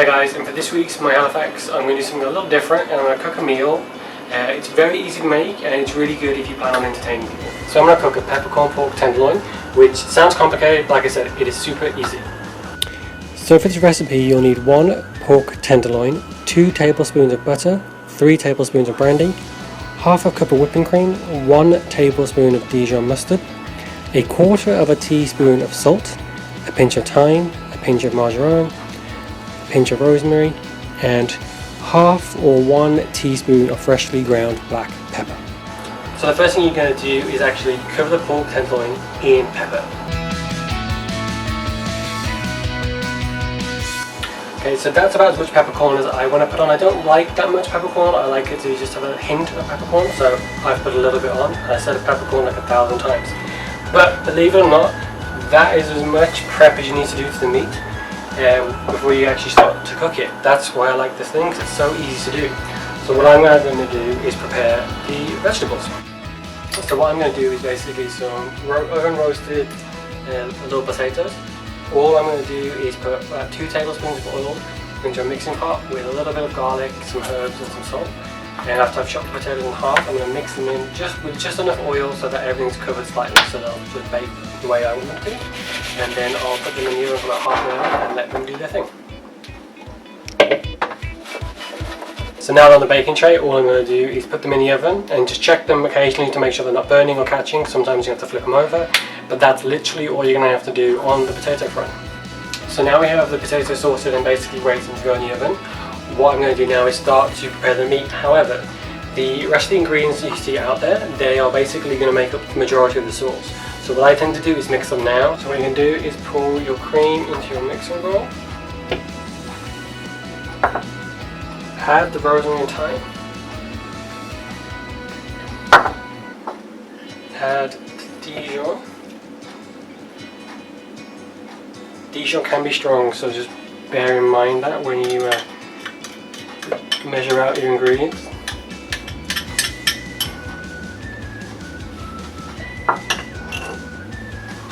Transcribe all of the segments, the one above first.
Hi guys, and for this week's My Halifax I'm going to do something a little different and I'm going to cook a meal. It's very easy to make and it's really good if you plan on entertaining people. So I'm going to cook a peppercorn pork tenderloin, which sounds complicated, but like I said, it is super easy. So for this recipe you'll need 1 pork tenderloin, 2 tablespoons of butter, 3 tablespoons of brandy, half a cup of whipping cream, 1 tablespoon of Dijon mustard, 1/4 teaspoon of salt, a pinch of thyme, a pinch of marjoram, pinch of rosemary, and 1/2 teaspoon of freshly ground black pepper. So the first thing you're going to do is actually cover the pork tenderloin in pepper. Okay, so that's about as much peppercorn as I want to put on. I don't like that much peppercorn, I like it to just have a hint of peppercorn, so I've put a little bit on, and I said peppercorn like 1,000 times. But believe it or not, that is as much prep as you need to do to the meat before you actually start to cook it. That's why I like this thing, because it's so easy to do. So what I'm going to do is prepare the vegetables. So what I'm going to do is basically some oven roasted little potatoes. All I'm going to do is put about 2 tablespoons of oil into a mixing pot with a little bit of garlic, some herbs and some salt. And after I've chopped the potatoes in half, I'm going to mix them in with just enough oil so that everything's covered slightly, so they'll just bake the way I want them to. And then I'll put them in the oven for about half an hour and let them do their thing. So now they're on the baking tray, all I'm going to do is put them in the oven and just check them occasionally to make sure they're not burning or catching. Sometimes you have to flip them over, but that's literally all you're going to have to do on the potato front. So now we have the potato sorted and basically waiting to go in the oven. What I'm going to do now is start to prepare the meat. However, the rest of the ingredients you see out there, they are basically going to make up the majority of the sauce. So what I tend to do is mix them now. So what you're going to do is pour your cream into your mixing bowl. Add the rosemary and thyme. Add the Dijon. Dijon can be strong, so just bear in mind that when you measure out your ingredients.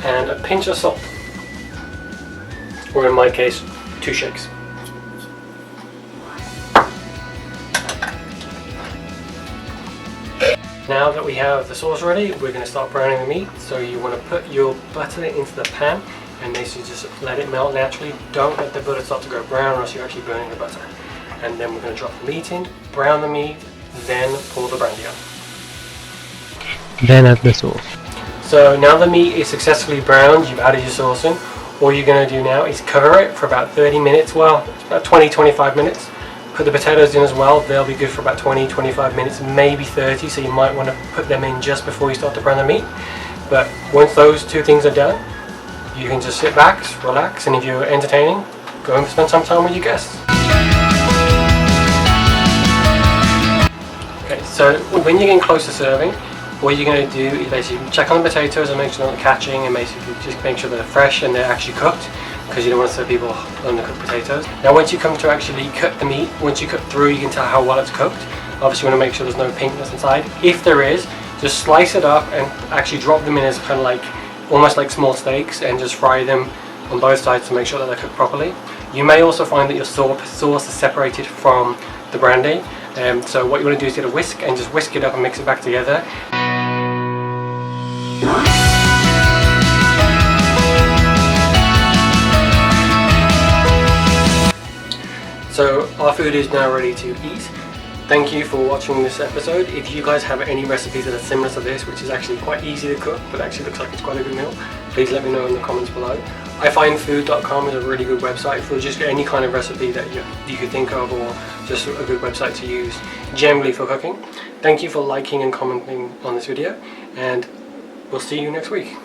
And a pinch of salt, or in my case, 2 shakes. Now that we have the sauce ready, we're going to start browning the meat. So you want to put your butter into the pan and basically just let it melt naturally. Don't let the butter start to go brown or else you're actually burning the butter. And then we're going to drop the meat in, brown the meat, then pour the brandy on. Then add the sauce. So now the meat is successfully browned, you've added your sauce in. All you're going to do now is cover it for about 30 minutes, well, about 20-25 minutes. Put the potatoes in as well, they'll be good for about 20-25 minutes, maybe 30, so you might want to put them in just before you start to brown the meat. But once those 2 things are done, you can just sit back, relax, and if you're entertaining, go and spend some time with your guests. Okay, so when you're getting close to serving, what you're going to do is basically check on the potatoes and make sure they're not catching, and basically just make sure they're fresh and they're actually cooked, because you don't want to serve people undercooked potatoes. Now once you come to actually cut the meat, once you cut through you can tell how well it's cooked. Obviously you want to make sure there's no pinkness inside. If there is, just slice it up and actually drop them in as kind of like, almost like small steaks, and just fry them on both sides to make sure that they're cooked properly. You may also find that your sauce is separated from the brandy. So what you want to do is get a whisk and just whisk it up and mix it back together. So our food is now ready to eat. Thank you for watching this episode. If you guys have any recipes that are similar to this, which is actually quite easy to cook, but actually looks like it's quite a good meal, please let me know in the comments below. ifindfood.com is a really good website for just any kind of recipe that you could think of, or just a good website to use generally for cooking. Thank you for liking and commenting on this video, and we'll see you next week.